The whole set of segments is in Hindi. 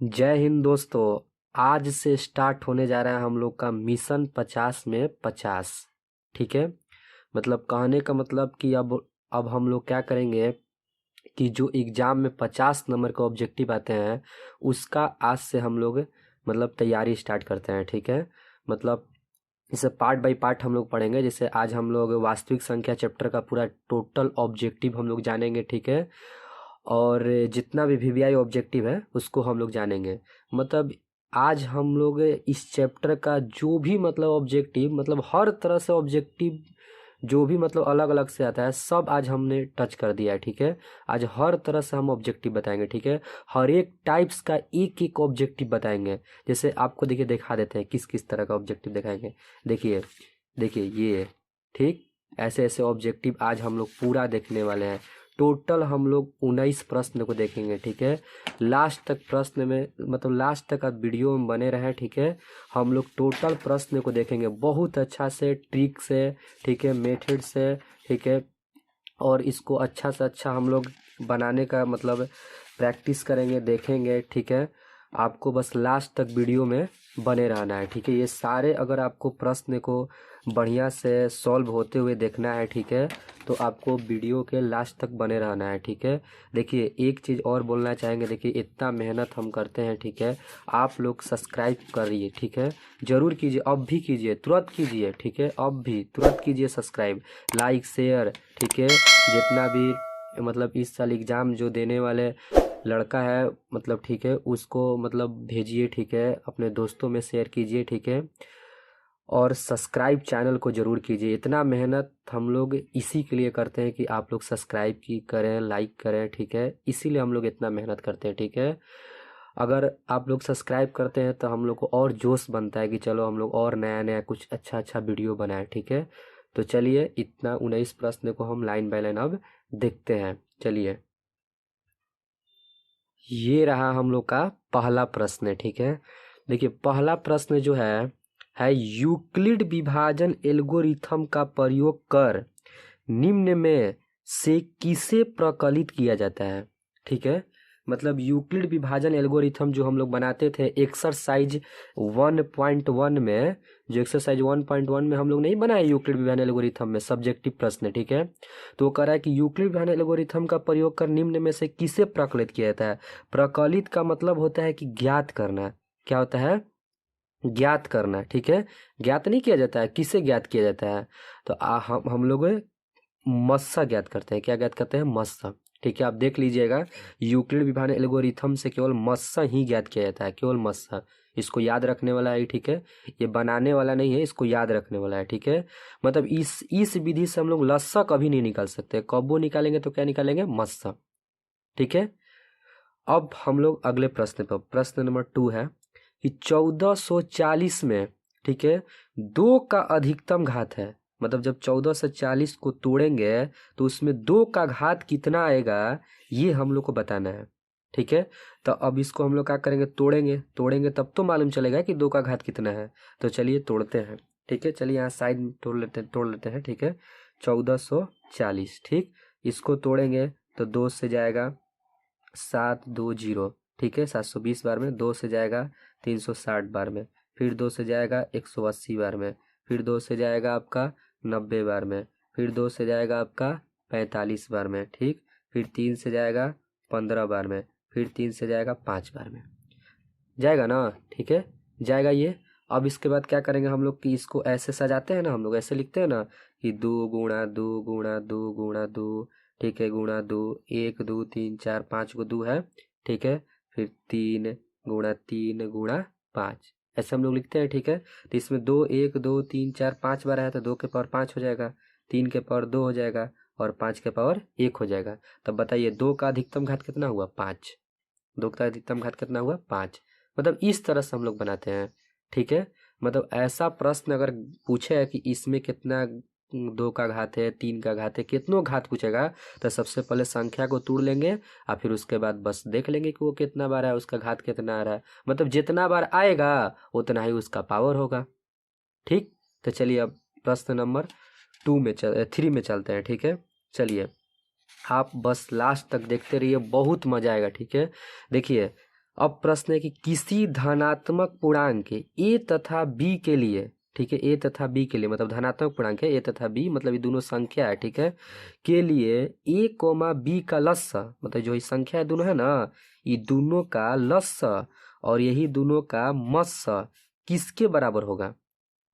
जय हिंद दोस्तों। आज से स्टार्ट होने जा रहा है हम लोग का मिशन 50 में 50। ठीक है। मतलब कहने का मतलब कि अब हम लोग क्या करेंगे कि जो एग्जाम में 50 नंबर के ऑब्जेक्टिव आते हैं उसका आज से हम लोग मतलब तैयारी स्टार्ट करते हैं। ठीक है। मतलब इसे पार्ट बाय पार्ट हम लोग पढ़ेंगे। जैसे आज हम लोग वास्तविक संख्या चैप्टर का पूरा टोटल ऑब्जेक्टिव हम लोग जानेंगे। ठीक है। और जितना भी वीवीआई ऑब्जेक्टिव है उसको हम लोग जानेंगे। मतलब आज हम लोग इस चैप्टर का जो भी मतलब ऑब्जेक्टिव मतलब हर तरह से ऑब्जेक्टिव जो भी मतलब अलग अलग से आता है सब आज हमने टच कर दिया है। ठीक है। आज हर तरह से हम ऑब्जेक्टिव बताएंगे। ठीक है। हर एक टाइप्स का एक एक ऑब्जेक्टिव बताएंगे। जैसे आपको देखिए दिखा देते हैं किस किस तरह का ऑब्जेक्टिव दिखाएंगे। देखिए देखिए ये ठीक ऐसे ऐसे ऑब्जेक्टिव आज हम लोग पूरा देखने वाले हैं। टोटल हम लोग 19 प्रश्न को देखेंगे। ठीक है। लास्ट तक प्रश्न में मतलब लास्ट तक आप वीडियो में बने रहे। ठीक है। हम लोग टोटल प्रश्न को देखेंगे बहुत अच्छा से ट्रिक से। ठीक है। मेथड से। ठीक है। और इसको अच्छा से अच्छा हम लोग बनाने का मतलब प्रैक्टिस करेंगे देखेंगे। ठीक है। आपको बस लास्ट तक वीडियो में बने रहना है। ठीक है। ये सारे अगर आपको प्रश्न को बढ़िया से सॉल्व होते हुए देखना है। ठीक है। तो आपको वीडियो के लास्ट तक बने रहना है। ठीक है। देखिए एक चीज़ और बोलना चाहेंगे। देखिए इतना मेहनत हम करते हैं। ठीक है। आप लोग सब्सक्राइब करिए। ठीक है। ज़रूर कीजिए, अब भी कीजिए, तुरंत कीजिए। ठीक है। अब भी तुरंत कीजिए सब्सक्राइब, लाइक, शेयर। ठीक है। जितना भी मतलब इस साल एग्ज़ाम जो देने वाले लड़का है मतलब ठीक है उसको मतलब भेजिए। ठीक है। अपने दोस्तों में शेयर कीजिए। ठीक है। और सब्सक्राइब चैनल को ज़रूर कीजिए। इतना मेहनत हम लोग इसी के लिए करते हैं कि आप लोग सब्सक्राइब की करें, लाइक करें। ठीक है। इसीलिए हम लोग इतना मेहनत करते हैं। ठीक है। अगर आप लोग सब्सक्राइब करते हैं तो हम लोग को और जोश बनता है कि चलो हम लोग और नया नया कुछ अच्छा अच्छा वीडियो बनाएं। ठीक है। तो चलिए इतना 19 प्रश्न को हम लाइन बाय लाइन अब देखते हैं। चलिए ये रहा हम लोग का पहला प्रश्न। ठीक है। देखिए पहला प्रश्न जो है यूक्लिड विभाजन एल्गोरिथम का प्रयोग कर निम्न में से किसे प्रकलित किया जाता है। ठीक है। मतलब यूक्लिड विभाजन एल्गोरिथम जो हम लोग बनाते थे एक्सरसाइज 1.1 में, जो एक्सरसाइज 1.1 में हम लोग नहीं बनाए यूक्लिड विभाजन एल्गोरिथम में सब्जेक्टिव प्रश्न। ठीक है। तो वो कह रहा है कि यूक्लिड विभाजन एल्गोरिथम का प्रयोग कर निम्न में से किसे प्रकलित किया जाता है। प्रकलित का मतलब होता है कि ज्ञात करना। क्या होता है? ज्ञात करना। ठीक है। ज्ञात नहीं किया जाता है, किसे ज्ञात किया जाता है? तो हम लोग मस्सा ज्ञात करते हैं। क्या ज्ञात करते हैं? मस्सा। ठीक है। आप देख लीजिएगा यूक्लिड विभाजन एल्गोरिथम से केवल मस्सा ही ज्ञात किया जाता है, केवल मस्सा। इसको याद रखने वाला है। ठीक है। ये बनाने वाला नहीं है, इसको याद रखने वाला है। ठीक है। मतलब इस विधि से हम लोग लस्सा कभी नहीं निकाल सकते। कब वो निकालेंगे तो क्या निकालेंगे? मस्सा। ठीक है। अब हम लोग अगले प्रश्न पर, प्रश्न नंबर 2 है कि 1440 में ठीक है 2 का अधिकतम घात है। मतलब जब 1440 को तोड़ेंगे तो उसमें 2 का घात कितना आएगा ये हम लोग को बताना है। ठीक है। तो अब इसको हम लोग क्या करेंगे? तोड़ेंगे। तोड़ेंगे तब तो मालूम चलेगा कि 2 का घात कितना है। तो चलिए तोड़ते हैं। ठीक है। चलिए यहाँ साइड में तोड़ लेते हैं। ठीक है। 1440 ठीक। इसको तोड़ेंगे तो 2 से जाएगा 720। ठीक है। 720 बार में 2 से जाएगा 360 बार में, फिर 2 से जाएगा 180 बार में, फिर 2 से जाएगा आपका 90 बार में, फिर 2 से जाएगा आपका 45 बार में। ठीक। फिर 3 से जाएगा 15 बार में, फिर 3 से जाएगा 5 बार में। जाएगा ना? ठीक है। जाएगा ये। अब इसके बाद क्या करेंगे हम लोग कि इसको ऐसे सजाते हैं ना, हम लोग ऐसे लिखते हैं ना कि 2 × 2 × 2 × 2। ठीक है। गुणा 2, 1 2 3 4 5 को 2 है। ठीक है। फिर 3 × 3 × 5 ऐसे हम लोग लिखते हैं। ठीक है। तो इसमें 2 1 2 3 4 5 बार है तो 2 के पावर 5 हो जाएगा, 3 के पावर 2 हो जाएगा और 5 के पावर 1 हो जाएगा। तब बताइए 2 का अधिकतम घात कितना हुआ? 5। 2 का अधिकतम घात कितना हुआ? 5। मतलब इस तरह से हम लोग बनाते हैं। ठीक है। मतलब ऐसा प्रश्न अगर पूछे है कि इसमें कितना 2 का घात है, 3 का घात है, कितनों घात पूछेगा तो सबसे पहले संख्या को तोड़ लेंगे और फिर उसके बाद बस देख लेंगे कि वो कितना बार है, उसका घात कितना आ रहा है। मतलब जितना बार आएगा उतना ही उसका पावर होगा। ठीक। तो चलिए अब प्रश्न नंबर 3 में चलते हैं। ठीक है। चलिए आप बस लास्ट तक देखते रहिए, बहुत मजा आएगा। ठीक है। देखिए अब प्रश्न है कि किसी धनात्मक पूर्णांक ए तथा बी के लिए, ठीक है, ए तथा बी के लिए मतलब धनात्मक पूर्णांक है ए तथा बी, मतलब ये दोनों संख्या है, ठीक है, के लिए ए कोमा बी का लस्य, मतलब जो ये संख्या है दोनों है ना, ये दोनों का लस्य और यही दोनों का मस्य किसके बराबर होगा।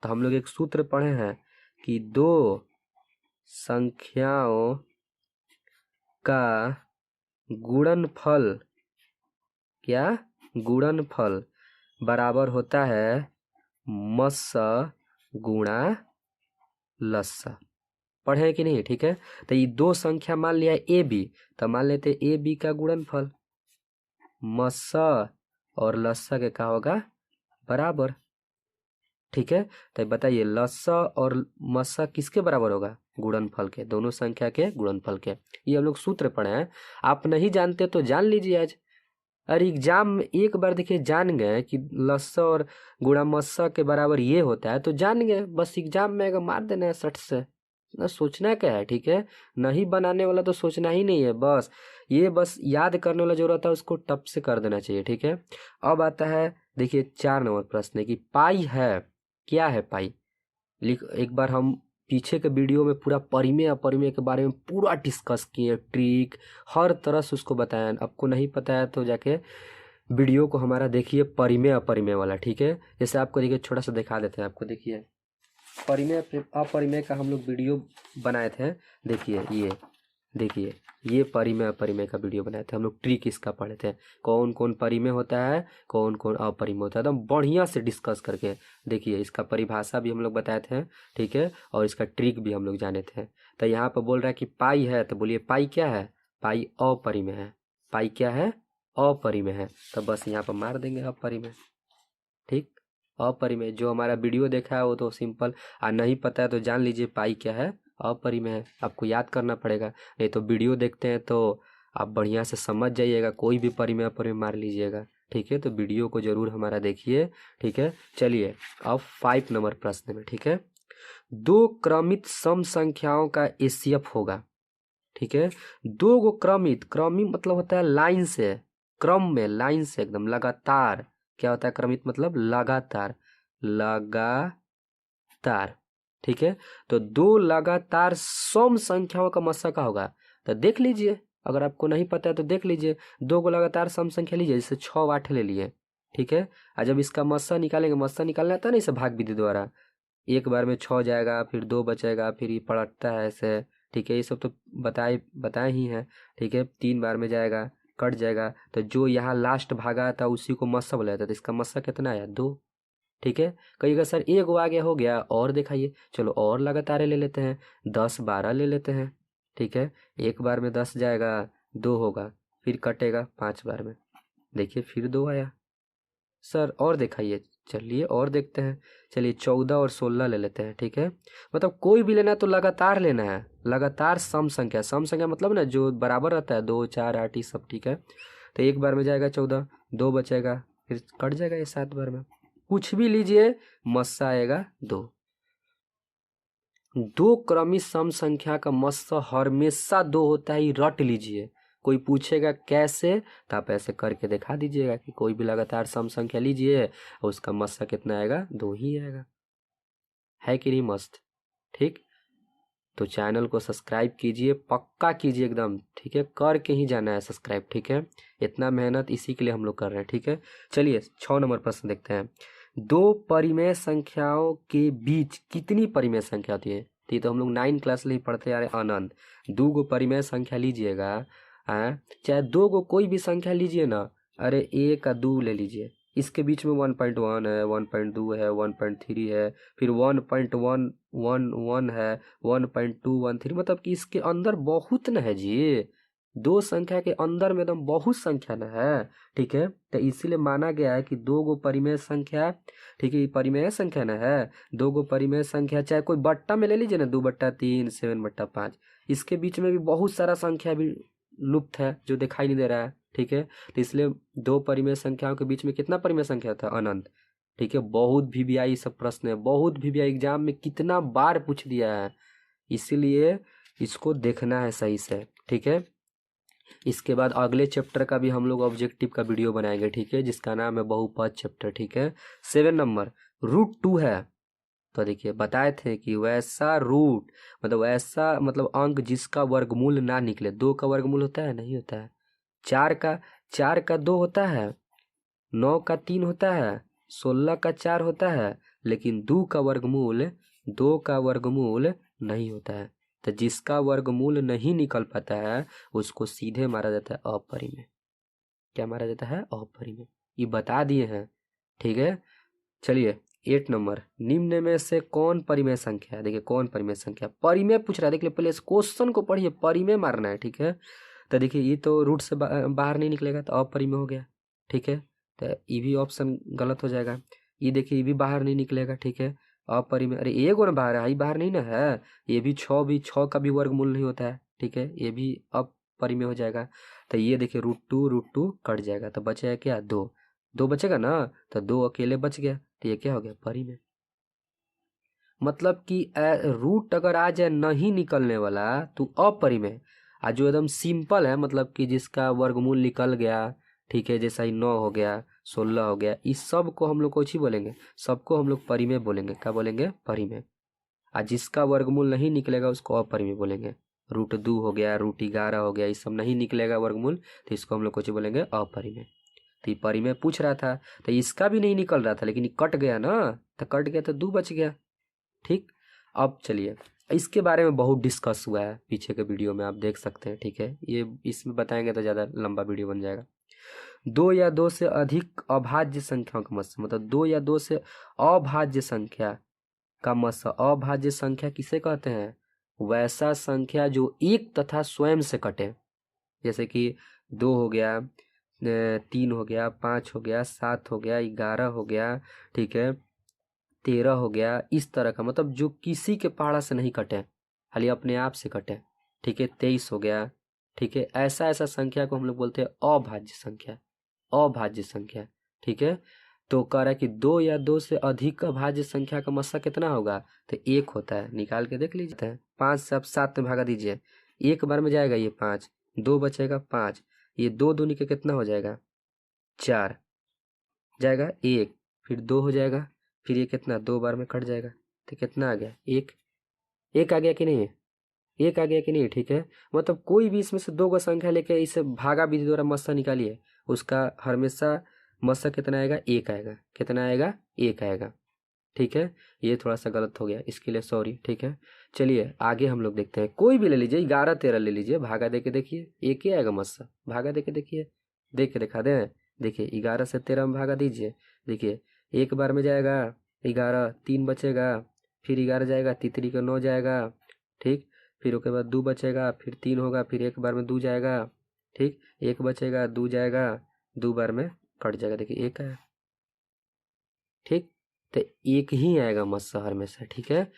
तो हम लोग एक सूत्र पढ़े हैं कि दो संख्याओं का गुणनफल, क्या, गुणनफल बराबर होता है मस्य गुणा लस्य। पढ़े हैं कि नहीं, ठीक है। तो ये दो संख्या मान लिया ए बी, तो मान लेते ए बी का गुणनफल मस्य और लस्य के का होगा बराबर, ठीक है। तो बताइए लस्य और मस्य किसके बराबर होगा, गुणनफल के, दोनों संख्या के गुणनफल के। ये हम लोग सूत्र पढ़े हैं, आप नहीं जानते तो जान लीजिए आज। अरे एग्जाम में एक बार देखिए जान गए कि लस्य और गुणा मस्य के बराबर ये होता है तो जान गए, बस एग्जाम में अगर मार देना है सट से, ना सोचना क्या है, ठीक है। नहीं बनाने वाला तो सोचना ही नहीं है, बस ये बस याद करने वाला जो रहता है उसको टप से कर देना चाहिए, ठीक है। अब आता है देखिए 4 नंबर प्रश्न है कि पाई है, क्या है पाई, लिख एक बार हम पीछे के वीडियो में पूरा परिमेय अपरिमेय के बारे में पूरा डिस्कस किए, ट्रिक हर तरह से उसको बताया। आपको नहीं पता है तो जाके वीडियो को हमारा देखिए परिमेय अपरिमेय वाला, ठीक है। जैसे आपको देखिए छोटा सा दिखा देते हैं आपको, देखिए परिमेय अपरिमेय का हम लोग वीडियो बनाए थे, देखिए ये, देखिए ये परिमेय अपरिमेय का वीडियो बनाए थे हम लोग, ट्रिक इसका पढ़े थे, कौन कौन परिमेय होता है कौन कौन अपरिमेय होता है, एकदम बढ़िया से डिस्कस करके। देखिए इसका परिभाषा भी हम लोग बताए थे, ठीक है, और इसका ट्रिक भी हम लोग जाने थे। तो यहाँ पर बोल रहा है कि पाई है, तो बोलिए पाई क्या है, पाई अपरिमेय है, पाई क्या है अपरिमेय है, तो बस यहाँ पर मार देंगे अपरिमेय, ठीक। अपरिमेय जो हमारा वीडियो देखा है वो तो सिंपल, और नहीं पता है तो जान लीजिए पाई क्या है अपरिमेय है, आपको याद करना पड़ेगा, नहीं तो वीडियो देखते हैं तो आप बढ़िया से समझ जाइएगा, कोई भी परिमेय अपरिमेय मार लीजिएगा, ठीक है। तो वीडियो को जरूर हमारा देखिए, ठीक है। चलिए अब 5 नंबर प्रश्न में, ठीक है, दो क्रमित सम संख्याओं का एसीएफ होगा, ठीक है। दो गो क्रमित, क्रमित मतलब होता है लाइन से, क्रम में लाइन से एकदम लगातार, क्या होता है क्रमित मतलब लगातार, लगातार, ठीक है। तो दो लगातार सम संख्याओं का मस्सा का होगा, तो देख लीजिए, अगर आपको नहीं पता है तो देख लीजिए, दो को लगातार सम संख्या लीजिए, जैसे 6 8 ले लिए, ठीक है। और जब इसका मस्सा निकालेंगे, मस्सा निकालना आता है ना इसे भाग विधि द्वारा, एक बार में 6 जाएगा, फिर 2 बचेगा, फिर ये पलटता है ऐसे, ठीक है। ये सब तो बताए ही हैं, ठीक है। 3 बार में जाएगा, कट जाएगा, तो जो यहाँ लास्ट भागा था उसी को मस्सा बोला जाता था, तो इसका मस्सा कितना आया 2, ठीक है। कहिएगा सर एक गो आगे हो गया और दिखाइए, चलो और लगातार ले लेते हैं, 10 12 ले लेते हैं, ठीक है। एक बार में 10 जाएगा, 2 होगा, फिर कटेगा 5 बार में, देखिए फिर 2 आया, सर और दिखाइए, चलिए और देखते हैं, चलिए 14 और 16 ले लेते हैं, ठीक है। मतलब कोई भी लेना है तो लगातार लेना है, लगातार सम संख्या, सम संख्या मतलब ना जो बराबर रहता है 2 4 8 ये सब, ठीक है। तो एक बार में जाएगा 14, 2 बचेगा, फिर कट जाएगा ये 7 बार में, कुछ भी लीजिए मस्सा आएगा 2। दो क्रमिक सम संख्या का मस्सा हमेशा 2 होता है, रट लीजिए, कोई पूछेगा कैसे तो आप ऐसे करके दिखा दीजिएगा कि कोई भी लगातार सम संख्या लीजिए और उसका मस्सा कितना आएगा 2 ही आएगा, है कि नहीं मस्त, ठीक। तो चैनल को सब्सक्राइब कीजिए, पक्का कीजिए एकदम, ठीक है, करके ही जाना है सब्सक्राइब, ठीक है। इतना मेहनत इसी के लिए हम लोग कर रहे हैं, ठीक है। चलिए 6 नंबर प्रश्न देखते हैं, दो परिमेय संख्याओं के बीच कितनी परिमेय संख्या होती है, तो ये तो हम लोग 9 क्लास में ही पढ़ते आ रहे आनंद। 2 गो परिमेय संख्या लीजिएगा, चाहे 2 गो कोई भी संख्या लीजिए ना, अरे 1 का 2 ले लीजिए, इसके बीच में 1.1 है, 1.2 है, 1.3 है, फिर 1.111 है, 1.213, मतलब कि इसके अंदर बहुत न है जी, दो संख्या के अंदर में एकदम बहुत संख्या न है, ठीक है। तो इसीलिए माना गया है कि 2 गो परिमेय संख्या, ठीक है, परिमेय संख्या न है, 2 गो परिमेय संख्या चाहे कोई बट्टा में ले लीजिए ना, 2/3 7/5, इसके बीच में भी बहुत सारा संख्या भी लुप्त है जो दिखाई नहीं दे रहा है, ठीक है। तो इसलिए 2 परिमेय संख्याओं के बीच में कितना परिमेय संख्या था अनंत, ठीक है। बहुत VVI सब प्रश्न है, बहुत VVI एग्जाम में कितना बार पूछ दिया है, इसीलिए इसको देखना है सही से, ठीक है। इसके बाद अगले चैप्टर का भी हम लोग ऑब्जेक्टिव का वीडियो बनाएंगे, ठीक है, जिसका नाम है बहुपद चैप्टर, ठीक है। 7 नंबर √2 है। तो देखिए बताए थे कि वैसा रूट मतलब ऐसा मतलब अंक जिसका वर्गमूल ना निकले। 2 का वर्गमूल होता है, नहीं होता है। 4 का 2 होता है, 9 का 3 होता है, 16 का 4 होता है, लेकिन 2 का वर्गमूल नहीं होता है। तो जिसका वर्गमूल नहीं निकल पाता है उसको सीधे मारा जाता है अपरिमेय। क्या मारा जाता है? अपरिमेय। ये बता दिए हैं, ठीक है। चलिए 8 नंबर, निम्न में से कौन परिमेय संख्या है? देखिए कौन परिमेय संख्या, परिमेय पूछ रहा है। देखिए पहले इस क्वेश्चन को पढ़िए, परिमेय मारना है, ठीक है। तो देखिए ये तो रूट से बाहर नहीं निकलेगा तो अपरिमेय हो गया, ठीक है। तो ये भी ऑप्शन गलत हो जाएगा। ये देखिए ये भी बाहर नहीं निकलेगा, ठीक है, अपरिमेय। अरे ये कौन बाहर है? ये बाहर नहीं ना है। ये भी 6 का भी वर्गमूल नहीं होता है, ठीक है, ये भी अपरिमेय हो जाएगा। तो ये देखिए √2 कट जाएगा तो बचेगा क्या? 2 बचेगा ना, तो 2 अकेले बच गया, तो ये क्या हो गया? परिमेय। मतलब कि रूट अगर आ जाए नहीं निकलने वाला तो अपरिमेय। जो एकदम सिंपल है मतलब कि जिसका वर्गमूल निकल गया, ठीक है, जैसा ही 9 हो गया, 16 हो गया, इस सब को हम लोग कुछ ही बोलेंगे, सबको हम लोग परिमेय बोलेंगे। क्या बोलेंगे? परिमेय। जिसका वर्गमूल नहीं निकलेगा उसको अपरिमेय बोलेंगे। √2 हो गया, √11 हो गया, ये सब नहीं निकलेगा वर्गमूल तो इसको हम लोग कुछ बोलेंगे? अपरिमेय। तो ये परिमेय पूछ रहा था, तो इसका भी नहीं निकल रहा था लेकिन ये कट गया ना, तो कट गया तो 2 बच गया, ठीक। अब चलिए इसके बारे में बहुत डिस्कस हुआ है पीछे के वीडियो में, आप देख सकते हैं, ठीक है। ये इसमें बताएंगे तो ज़्यादा लंबा वीडियो बन जाएगा। 2 या 2 से अधिक अभाज्य संख्याओं का मत्स्य, मतलब 2 या 2 से अभाज्य संख्या का मत्स्य। अभाज्य संख्या किसे कहते हैं? वैसा संख्या जो एक तथा स्वयं से कटे। जैसे कि 2 हो गया, 3 हो गया, 5 हो गया, 7 हो गया, 11 हो गया, ठीक है, 13 हो गया, इस तरह का, मतलब जो किसी के पहाड़ा से नहीं कटे, खाली अपने आप से कटे, ठीक है। 23 हो गया, ठीक है। ऐसा ऐसा संख्या को हम लोग बोलते हैं अभाज्य संख्या, अभाज्य संख्या, ठीक है। तो कह रहा है कि 2 या 2 से अधिक अभाज्य संख्या का मस्सा कितना होगा? तो 1 होता है, निकाल के देख लीजिए। 5 से आप 7 में भागा दीजिए, एक बार में जाएगा ये 5, 2 बचेगा 5, ये 2 दूनी के कितना हो जाएगा? 4 जाएगा, 1 फिर 2 हो जाएगा, फिर ये कितना 2 बार में कट जाएगा, तो कितना आ गया? 1। 1 आ गया कि नहीं? 1 आ गया कि नहीं? ठीक है। मतलब कोई भी इसमें से 2 का संख्या लेके इसे भागा विधि द्वारा मस्सा निकालिए, उसका हमेशा मस्सा कितना आएगा? 1 आएगा। कितना आएगा? 1 आएगा, ठीक है। ये थोड़ा सा गलत हो गया, इसके लिए सॉरी, ठीक है। चलिए आगे हम लोग देखते हैं, कोई भी ले लीजिए, 11 13 ले लीजिए, भागा दे के देखिए, 1 ही आएगा मस्सा, भागा दे के देखिए, देख के दिखा दें। देखिए 11 से 13 में भागा दीजिए, देखिए एक बार में जाएगा 11, 3 बचेगा, फिर 11 जाएगा, तितरी का 9 जाएगा, ठीक। फिर उसके बाद 2 बचेगा, फिर 3 होगा, फिर एक बार में 2 जाएगा, ठीक, 1 बचेगा, 2 जाएगा, 2 बार में कट जाएगा, देखिए 1 आया, ठीक। तो 1 ही आएगा मत्स्य हमेशा, ठीक है।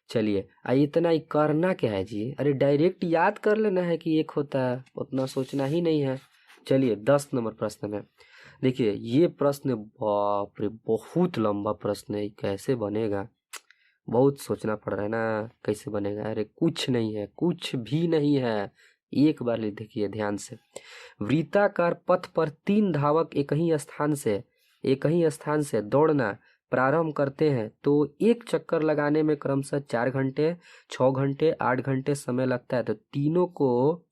चलिए इतना ही करना क्या है जी? अरे डायरेक्ट याद कर लेना है कि 1 होता है, उतना सोचना ही नहीं है। चलिए 10 नंबर प्रश्न में देखिए, ये प्रश्न बाप रे बहुत लंबा प्रश्न है, कैसे बनेगा बहुत सोचना पड़ रहा है ना, कैसे बनेगा। अरे कुछ नहीं है, कुछ भी नहीं है, एक बार ले देखिए ध्यान से। वृत्ताकार पथ पर 3 धावक एक ही स्थान से दौड़ना प्रारंभ करते हैं तो एक चक्कर लगाने में क्रमशः 4 घंटे, 6 घंटे, 8 घंटे समय लगता है, तो तीनों को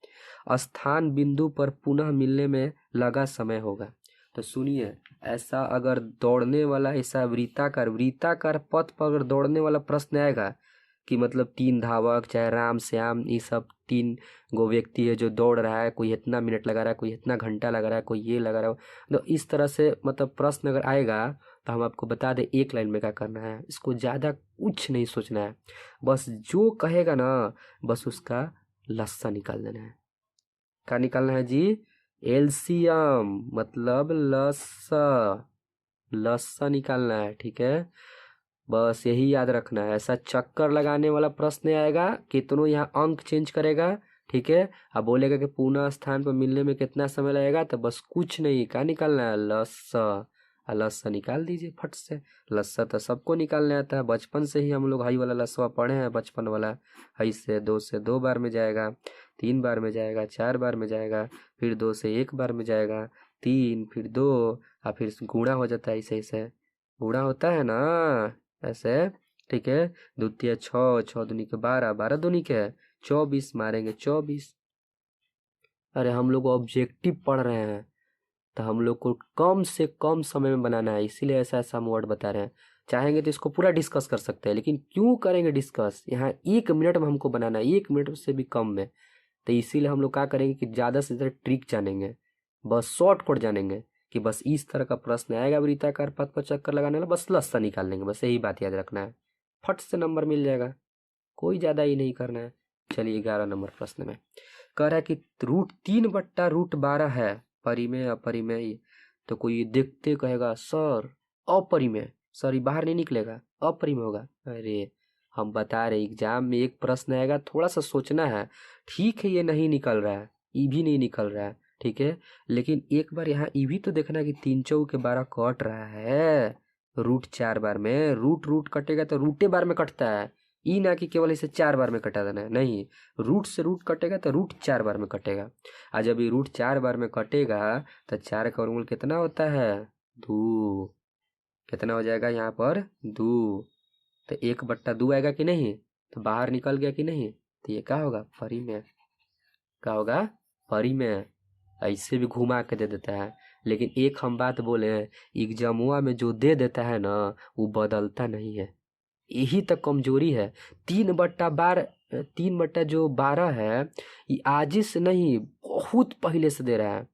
स्थान बिंदु पर पुनः मिलने में लगा समय होगा। तो सुनिए, ऐसा अगर दौड़ने वाला ऐसा वृत्ताकार पथ पर अगर दौड़ने वाला प्रश्न आएगा कि मतलब 3 धावक चाहे राम श्याम ये सब 3 गो व्यक्ति है जो दौड़ रहा है, कोई इतना मिनट लगा रहा है, कोई इतना घंटा लगा रहा है, कोई ये लगा रहा है, तो इस तरह से मतलब प्रश्न अगर आएगा तो हम आपको बता दें एक लाइन में क्या करना है। इसको ज़्यादा कुछ नहीं सोचना है, बस जो कहेगा ना बस उसका लस्सा निकाल देना है। क्या निकालना है जी? एलसीएम, मतलब लस्सा, लस्सा निकालना है, ठीक है। बस यही याद रखना है। ऐसा चक्कर लगाने वाला प्रश्न आएगा, कितनों यहाँ अंक चेंज करेगा, ठीक है। अब बोलेगा कि पुनः स्थान पर मिलने में कितना समय लगेगा, तो बस कुछ नहीं, क्या निकालना है? लस्सा। लस्सा निकाल दीजिए फट से। लस्सा तो सबको निकालने आता है, बचपन से ही हम लोग हई वाला लस्सा पढ़े हैं, बचपन वाला। हई से 2 बार में जाएगा, 3 बार में जाएगा, 4 बार में जाएगा, फिर 2 से 1 बार में जाएगा, 3 फिर 2 और फिर गुणा हो जाता है। ऐसे ऐसे गुणा होता है ना, ऐसे। ठीक है, द्वितीय 6, 6 दूनी के 12, 12 दूनी के 24, मारेंगे 24। अरे हम लोग ऑब्जेक्टिव पढ़ रहे हैं, तो हम लोग को कम से कम समय में बनाना है, इसीलिए ऐसा ऐसा हम वर्ड बता रहे हैं। चाहेंगे तो इसको पूरा डिस्कस कर सकते हैं, लेकिन क्यों करेंगे डिस्कस, यहाँ 1 मिनट में हमको बनाना है, 1 मिनट से भी कम में। तो इसीलिए हम लोग क्या करेंगे कि ज़्यादा से ज़्यादा ट्रिक जानेंगे, बस शॉर्टकट जानेंगे कि बस इस तरह का प्रश्न आएगा वृत्ताकार पथ पर चक्कर लगाने वाला, बस लस्सा निकाल लेंगे, बस यही बात याद रखना है, फट से नंबर मिल जाएगा, कोई ज़्यादा ही नहीं करना है। चलिए 11 नंबर प्रश्न में कह रहा है कि √3/√12 है, परिमेय अपरिमेय। तो कोई देखते कहेगा सर अपरिमेय, सर ये बाहर नहीं निकलेगा, अपरिमेय होगा। अरे हम बता रहे एग्जाम में एक प्रश्न आएगा, थोड़ा सा सोचना है। ठीक है ये नहीं निकल रहा है, ई भी नहीं निकल रहा है, ठीक है, लेकिन एक बार यहाँ ई भी तो देखना है कि 3 चौके 12 कट रहा है √4 बार में। रूट रूट कटेगा तो रूटे बार में कटता है, ई ना कि केवल इसे 4 बार में कटा देना है, नहीं, रूट से रूट कटेगा तो √4 बार में कटेगा। और जब ये √4 बार में कटेगा तो 4 का वर्गमूल कितना होता है, 2। कितना हो जाएगा यहाँ पर 2, तो 1/2 आएगा कि नहीं, तो बाहर निकल गया कि नहीं, तो ये क्या होगा, परिमेय। क्या होगा, परिमेय। ऐसे भी घुमा के दे देता है, लेकिन एक हम बात बोले, एग्जामुआ में जो दे देता है ना वो बदलता नहीं है, यही तक कमजोरी है। 3/12 है, ये आज से नहीं बहुत पहले से दे रहा है,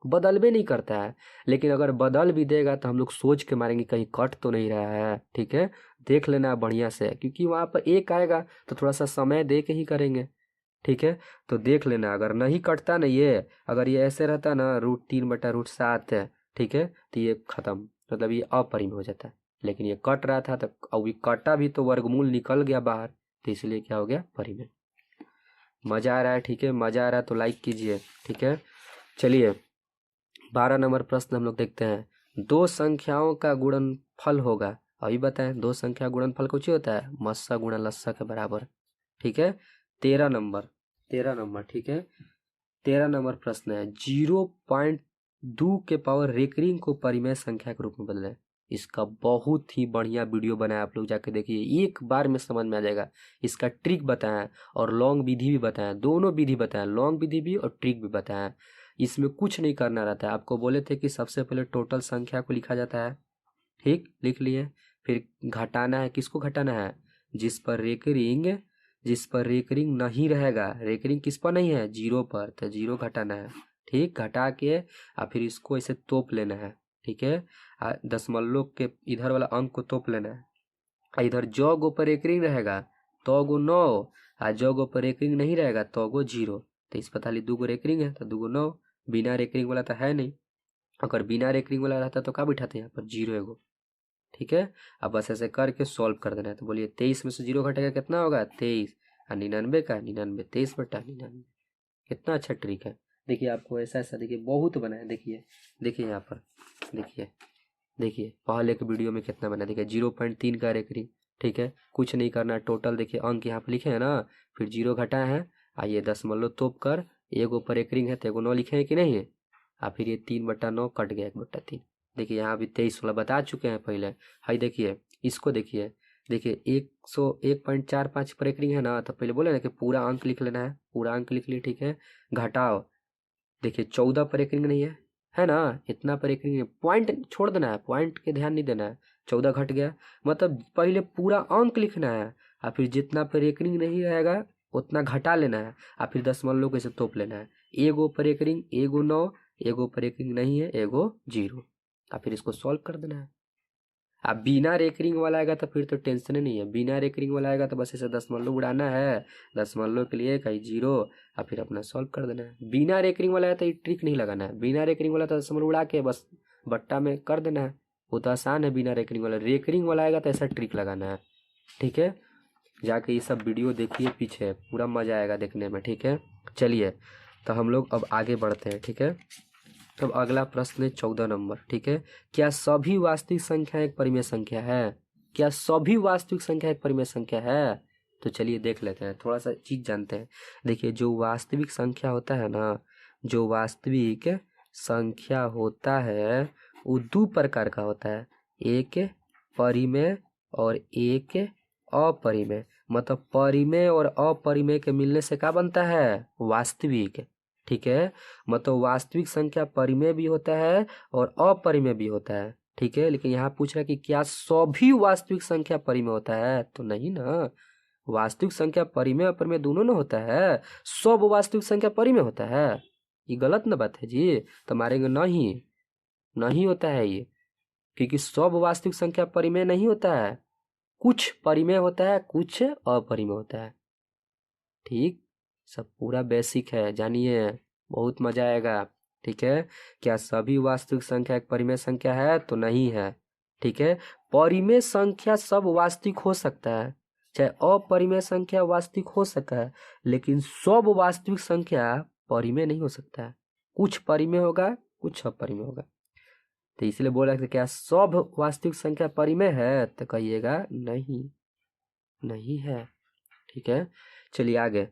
बदलबे नहीं करता है। लेकिन अगर बदल भी देगा तो हम लोग सोच के मारेंगे कहीं कट तो नहीं रहा है, ठीक है, देख लेना बढ़िया से, क्योंकि वहाँ पर 1 आएगा तो थोड़ा सा समय दे के ही करेंगे, ठीक है। तो देख लेना, अगर नहीं कटता ना ये, अगर ये ऐसे रहता ना √3/√7 है, ठीक है, तो ये खत्म, मतलब ये अपरिमेय हो जाता है। लेकिन ये कट रहा था तो अब ये कटा भी तो वर्गमूल निकल गया बाहर, तो इसलिए क्या हो गया, परिमेय। मजा आ रहा है, ठीक है, मजा आ रहा है तो लाइक कीजिए, ठीक है। चलिए 12 नंबर प्रश्न हम लोग देखते हैं। 2 संख्याओं का गुणनफल होगा, अभी बताएं, 2 संख्या गुणनफल कुछ ही होता है, मस्सा गुणा लस्सा के बराबर, ठीक है। 13 नंबर, ठीक है, 13 नंबर प्रश्न है, 0.2 के पावर रेकरिंग को परिमेय संख्या के रूप में बदलें। इसका बहुत ही बढ़िया वीडियो बनाया, आप लोग जाके देखिए, एक बार में समझ में आ जाएगा। इसका ट्रिक बताया और लॉन्ग विधि भी बताया, दोनों विधि बताया, लॉन्ग विधि भी और ट्रिक भी बताया। इसमें कुछ नहीं करना रहता है, आपको बोले थे कि सबसे पहले टोटल संख्या को लिखा जाता है, ठीक, लिख लिए। फिर घटाना है, किसको घटाना है, जिस पर रेकरिंग नहीं रहेगा, रेकरिंग किस पर नहीं है, 0 पर, तो 0 घटाना है, ठीक, घटा के और फिर इसको ऐसे तोप लेना है, ठीक है। दशमलव के इधर वाला अंक को तोप लेना है, इधर जो गो पर रेकरिंग रहेगा तो गो 9, और जो गो पर रेकरिंग नहीं रहेगा तो गो 0। तो इस पता ली 2 गो रेकरिंग है तो 2 गो 9, बिना रेकरिंग वाला तो है नहीं, अगर बिना रेकरिंग वाला रहता तो क्या बिठाते यहाँ पर, 0 एगो, ठीक है। अब बस ऐसे करके सॉल्व कर देना है। तो बोलिए 23 में से 0 घटेगा कितना होगा, 23, और 99 का 99, 23/99। कितना अच्छा ट्रिक है, देखिए आपको ऐसा ऐसा देखिए बहुत बना है, देखिए देखिए यहाँ पर, देखिए पहले के वीडियो में कितना बना, देखिए 0.3 का रेकरिंग, ठीक है, कुछ नहीं करना, टोटल देखिए अंक यहाँ पर लिखे हैं ना, फिर 0 घटाए हैं, आइए दशमलव तोप कर, एगो पर रेकरिंग है तो एगो 9 लिखे हैं कि नहीं है, और फिर ये 3/9 कट गया 1/3। देखिए यहाँ भी 23 वाला बता चुके हैं पहले। हाई देखिए इसको, देखिए 101.45 पर रेकरिंग है ना, तो पहले बोले ना कि पूरा अंक लिख लेना है, पूरा अंक लिख लिए, ठीक है। घटाओ, देखिए 14 पर रेकरिंग नहीं है ना, इतना पर रेकरिंग है, पॉइंट छोड़ देना है, पॉइंट के ध्यान नहीं देना है, 14 घट गया, मतलब पहले पूरा अंक लिखना है, और फिर जितना पर रेकरिंग नहीं रहेगा उतना घटा लेना है, और फिर दशमलव को ऐसे तोप लेना है, एगो पर रेकरिंग, एगो 9, एगो पर रेकरिंग नहीं है, एगो 0, और फिर इसको सॉल्व कर देना है। अब बिना रेकरिंग वाला आएगा तो फिर तो टेंशन नहीं है, बिना रेकरिंग वाला आएगा तो बस ऐसे दशमलव उड़ाना है, दशमलव के लिए कहीं 0, और फिर अपना सॉल्व कर देना है। बिना रेकरिंग वाला है तो ये ट्रिक नहीं लगाना है, बिना रेकरिंग वाला तो दशमलव उड़ा के बस बट्टा में कर देना है, वो तो आसान है। बिना रेकरिंग वाला, रेकरिंग वाला आएगा तो ऐसा ट्रिक लगाना है, ठीक है। जाके ये सब वीडियो देखिए पीछे, पूरा मजा आएगा देखने में, ठीक है। चलिए तो हम लोग अब आगे बढ़ते हैं, ठीक है। अब अगला प्रश्न है 14 नंबर, ठीक है। क्या सभी वास्तविक संख्या एक परिमेय संख्या है? क्या सभी वास्तविक संख्या एक परिमेय संख्या है? तो चलिए देख लेते हैं, थोड़ा सा चीज जानते हैं। देखिए, जो वास्तविक संख्या होता है ना, जो वास्तविक संख्या होता है वो दो प्रकार का होता है, एक परिमेय और एक अपरिमेय। मतलब परिमेय और अपरिमेय के मिलने से क्या बनता है? वास्तविक, ठीक है। मतलब वास्तविक संख्या परिमेय भी होता है और अपरिमेय भी होता है, ठीक है। लेकिन यहाँ पूछ रहा है कि क्या सभी वास्तविक संख्या परिमेय होता है? तो नहीं ना, वास्तविक संख्या परिमेय अपरिमेय दोनों ना होता है, सब वास्तविक संख्या परिमेय होता है। ये गलत ना बात है जी, तो मारेंगे नहीं, नहीं होता है ये, क्योंकि सब वास्तविक संख्या परिमेय नहीं होता है, कुछ परिमेय होता है, कुछ अपरिमेय होता है, ठीक। सब पूरा बेसिक है, जानिए, बहुत मजा आएगा, ठीक है। क्या सभी वास्तविक संख्या एक परिमेय संख्या है? तो नहीं है, ठीक है। परिमेय संख्या सब वास्तविक हो सकता है, चाहे अपरिमेय संख्या वास्तविक हो सकता है, लेकिन सब वास्तविक संख्या परिमेय नहीं हो सकता है, कुछ परिमेय होगा, कुछ अपरिमेय होगा। तो इसलिए बोला कि क्या सब वास्तविक संख्या परिमेय है? तो कहिएगा नहीं, नहीं है, ठीक है। चलिए आगे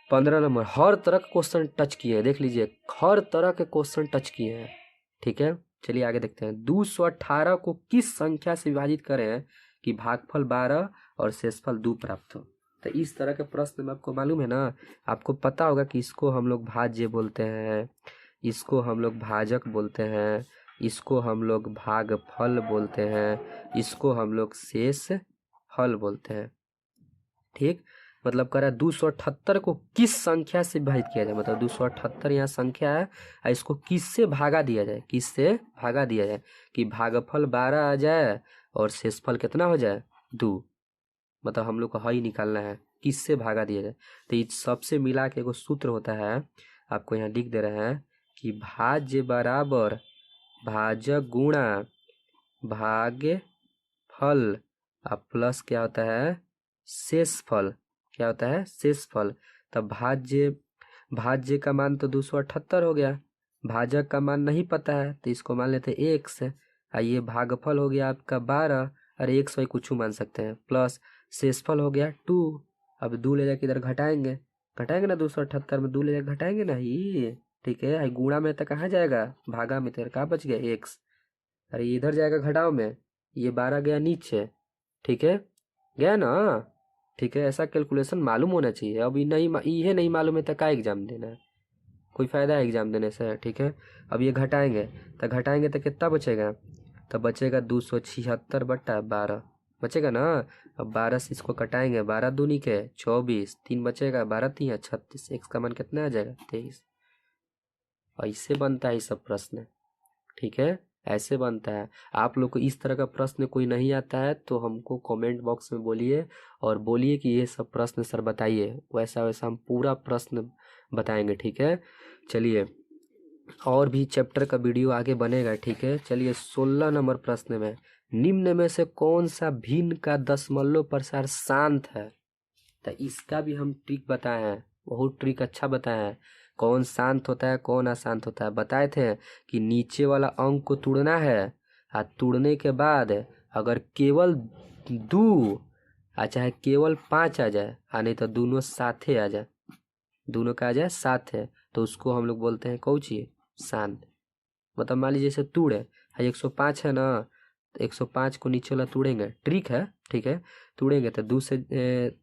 15 नंबर, हर तरह के क्वेश्चन टच किए हैं, देख लीजिए, हर तरह के क्वेश्चन टच किए हैं, ठीक है। चलिए आगे देखते हैं। 218 को किस संख्या से विभाजित करें कि भागफल 12 और शेषफल 2 प्राप्त हो? तो इस तरह के प्रश्न में आपको मालूम है ना, आपको पता होगा कि इसको हम लोग भाज्य बोलते हैं, इसको हम लोग भाजक बोलते हैं, इसको हम लोग भागफल बोलते हैं, इसको हम लोग शेष फल बोलते हैं, ठीक। मतलब कह रहा है 278 को किस संख्या से विभाजित किया जाए, मतलब 278 यहाँ संख्या है, और इसको किससे भागा दिया जाए, किससे भागा दिया जाए कि भागफल 12 आ जाए और शेषफल कितना हो जाए? 2। मतलब हम लोग को हई निकालना है, किससे भागा दिया जाए। तो इस सबसे मिला के एगो सूत्र होता है, आपको यहाँ लिख दे रहे हैं कि भाज्य बराबर भाजक गुणा भाग्य फल प्लस क्या होता है? शेष फल। क्या होता है? शेष फल। तब भाज्य का मान तो 278 हो गया, भाजक का मान नहीं पता है तो इसको मान लेते हैं 1 से, ये भागफल हो गया आपका 12, और 1 से कुछ मान सकते हैं, प्लस शेषफल हो गया 2। अब 2 ले जाके इधर घटाएंगे, घटाएंगे ना, 278 में 2 ले जाके घटाएंगे ना ही, ठीक है। गुणा में तो कहाँ जाएगा? भागा में तो कहाँ बच गया? 1। अरे इधर जाएगा घटाओ में, ये 12 गया नीचे, ठीक है, गया ना, ठीक है। ऐसा कैलकुलेशन मालूम होना चाहिए। अब ये नहीं मालूम है तो क्या एग्जाम देना है, कोई फायदा है एग्जाम देने से, ठीक है। अब ये घटाएंगे तो कितना बचेगा? तो बचेगा 276/12 बचेगा ना। अब 12 से इसको कटाएंगे, 12 दूनी के 24, 3 बचेगा, 12 3 36, x का मान कितना आ जाएगा? 23। ऐसे बनता है ये सब प्रश्न, ठीक है, ऐसे बनता है। आप लोग को इस तरह का प्रश्न कोई नहीं आता है तो हमको कमेंट बॉक्स में बोलिए, और बोलिए कि ये सब प्रश्न सर बताइए, वैसा वैसा हम पूरा प्रश्न बताएंगे, ठीक है। चलिए, और भी चैप्टर का वीडियो आगे बनेगा, ठीक है। चलिए 16 नंबर प्रश्न में, निम्न में से कौन सा भिन्न का दशमलव प्रसार शांत है? तो इसका भी हम ट्रिक बताए हैं, बहुत ट्रिक अच्छा बताए हैं। कौन शांत होता है, कौन अशांत होता है, बताए थे कि नीचे वाला अंक को तोड़ना है, और तोड़ने के बाद अगर केवल 2 चाहे केवल 5 आ जाए, नहीं तो दोनों साथे आ जाए, दोनों का आ जाए साथ है, तो उसको हम लोग बोलते हैं कौची? शांत। मतलब मान लीजिए जैसे तोड़े 105 है ना, तो 105 को नीचे वाला तोड़ेंगे, ट्रिक है, ठीक है। तोड़ेंगे तो 2 से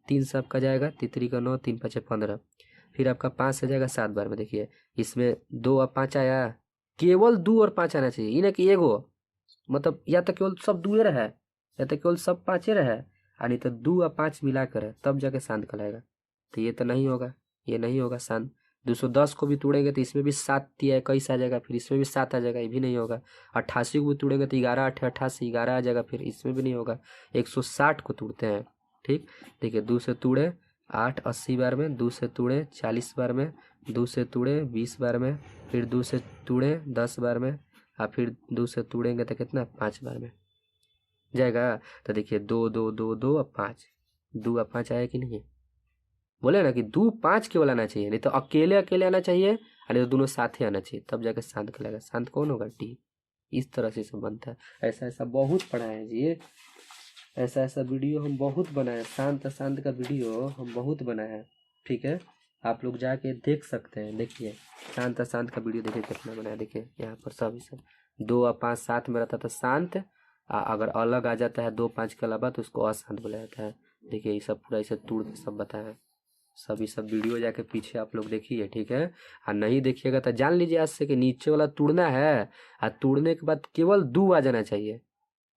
3 से आपका जाएगा, तितरी का 9, 3 5 15, फिर आपका 5 से जाएगा 7 बार में। देखिए इसमें 2 और 5 आया, केवल 2 और 5 आना चाहिए, इन्हें कि एगो, मतलब या तो केवल सब 2 रहे, या तो केवल सब 5 रहे, नहीं तो 2 और 5 मिला कर है, तब जाके शांत कहलाएगा। तो ये तो नहीं होगा, ये नहीं होगा शांत। 210 को भी तोड़ेंगे तो इसमें भी 7 या 21 आ जाएगा, फिर इसमें भी 7 आ जाएगा, ये भी नहीं होगा। 88 को भी तोड़ेंगे तो 11 8 88 11 आ जाएगा, फिर इसमें भी नहीं होगा। 160 को तोड़ते हैं, ठीक। देखिए 2 से तोड़े 8 80 बार में, 2 से तोड़े 40 बार में, 2 से तोड़े 20 बार में, फिर 2 से तोड़े 10 बार में, और फिर 2 से तोड़ेंगे तो कितना? 5 बार में जाएगा। तो देखिए 2 2 2 2 और 5, 2 और 5 आया कि नहीं? बोले ना कि 2 5 केवल आना चाहिए, नहीं तो अकेले अकेले आना चाहिए, यानी तो दोनों साथ ही आना चाहिए, तब जाके शांत कहलाएगा। शांत कौन होगा? टी। इस तरह से सब बनता है। ऐसा ऐसा बहुत पढ़ाए हैं जी, ऐसा ऐसा वीडियो हम बहुत बनाए, शांत शांत का वीडियो हम बहुत बनाए हैं। ठीक है, आप लोग जाके देख सकते हैं। देखिए शांत शांत का वीडियो देखिए कितना बनाया। देखिए यहाँ पर सब 2 और 5 साथ में रहता था शांत, अगर अलग आ जाता है 2 5 के अलावा तो उसको अशांत बोला जाता है। देखिए ये सब पूरा इसे तोड़ के सब बताया, सब ये सब वीडियो जाके पीछे आप लोग देखिए। ठीक है, और नहीं देखिएगा तो जान लीजिए आज से कि नीचे वाला तोड़ना है, और तोड़ने के बाद केवल 2 आ जाना चाहिए,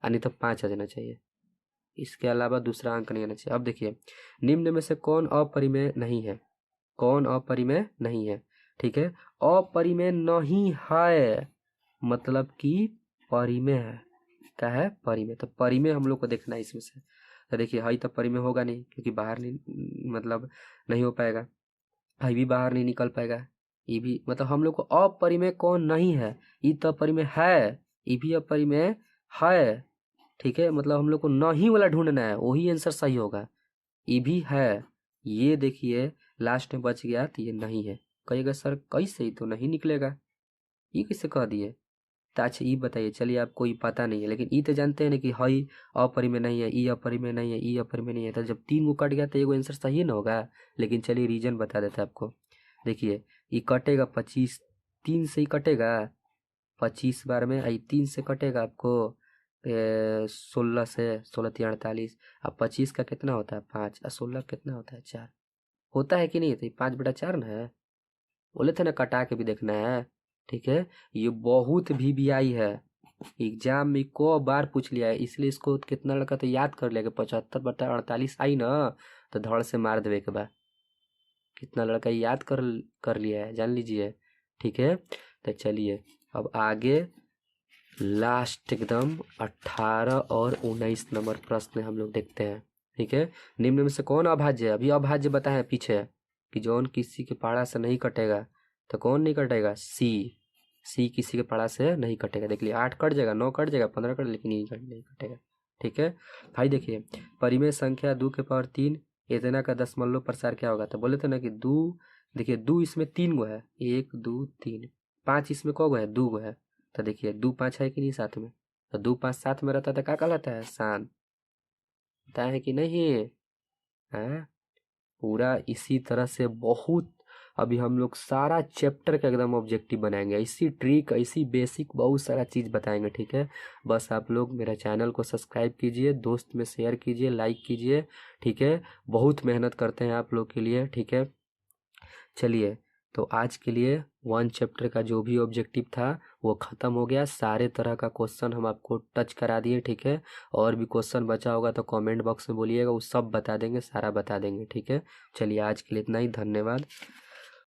नहीं तो 5 आ जाना चाहिए, इसके अलावा दूसरा अंक नहीं आना चाहिए। अब देखिए निम्न में से कौन अपरिमेय नहीं है? कौन अपरिमेय नहीं है? ठीक है, अपरिमेय नहीं है मतलब कि परिमेय है। क्या है? परिमेय। तो परिमेय हम लोग को देखना है इसमें से। तो देखिए हई तो परिमेय होगा नहीं, क्योंकि बाहर नहीं, मतलब नहीं हो पाएगा। हई भी बाहर नहीं निकल पाएगा। ये भी मतलब हम लोग को अपरिमेय कौन नहीं है? ये तो अपरिमेय है, ये भी अपरिमेय है। ठीक है, मतलब हम लोग को नहीं वाला ढूंढना है, वही आंसर सही होगा। ये भी है, ये देखिए लास्ट में बच गया तो ये नहीं है। कहिएगा सर कैसे, ही तो नहीं निकलेगा, ये कैसे कह दिए? तो अच्छा ये बताइए, चलिए आपको ये पता नहीं है, लेकिन ये तो जानते हैं ना कि हई अपरिमेय नहीं है, ई अपरिमेय नहीं है, ई अपरिमेय नहीं है। तो जब 3 को कट गया तो एगो आंसर सही ना होगा। लेकिन चलिए रीजन बता देते हैं आपको। देखिए ये कटेगा 25, 3 से ही कटेगा 25 बार में, आई 3 से कटेगा आपको 16 से, 16 3 48, अब 25 का कितना होता है 5, और 16 कितना होता है 4, होता है कि नहीं? तो 5/4 ना है, बोले थे ना कटा के भी देखना है। ठीक है, ये बहुत VVI है, एग्जाम में को बार पूछ लिया है, इसलिए इसको कितना लड़का तो याद कर लिया कि 75/48 आई ना, तो धड़ से मार देवे के बाद। कितना लड़का याद कर लिया है जान लीजिए। ठीक है, तो चलिए अब आगे लास्ट एकदम 18 और 19 नंबर प्रश्न हम लोग देखते हैं। ठीक है, निम्न में से कौन अभाज्य है? अभी अभाज्य बताए पीछे कि जौन किसी के पाड़ा से नहीं कटेगा, तो कौन नहीं कटेगा? सी किसी के पाड़ा से नहीं कटेगा। देख लिया 8 कट जाएगा, 9 कट जाएगा, 15 कट, लेकिन ये नहीं कटेगा। ठीक है भाई, देखिए परिमेय संख्या 2 के पावर 3 इतना का दशमलव प्रसार क्या होगा? तो बोले थे ना कि 2, देखिए 2 इसमें 3 गो है, 1 2 3, 5 इसमें कौ गो है? 2 गो है। तो देखिए 2 5 है कि नहीं साथ में? तो 2 5 साथ में रहता है तो क्या कहलाता है? शान। पता है कि नहीं है? पूरा इसी तरह से बहुत, अभी हम लोग सारा चैप्टर का एकदम ऑब्जेक्टिव बनाएंगे, इसी ट्रिक, इसी बेसिक बहुत सारा चीज़ बताएंगे। ठीक है, बस आप लोग मेरा चैनल को सब्सक्राइब कीजिए, दोस्त में शेयर कीजिए, लाइक कीजिए। ठीक है, बहुत मेहनत करते हैं आप लोग के लिए। ठीक है, चलिए तो आज के लिए 1 चैप्टर का जो भी ऑब्जेक्टिव था वो ख़त्म हो गया। सारे तरह का क्वेश्चन हम आपको टच करा दिए। ठीक है, और भी क्वेश्चन बचा होगा तो कमेंट बॉक्स में बोलिएगा, वो सब बता देंगे, सारा बता देंगे। ठीक है, चलिए आज के लिए इतना ही, धन्यवाद।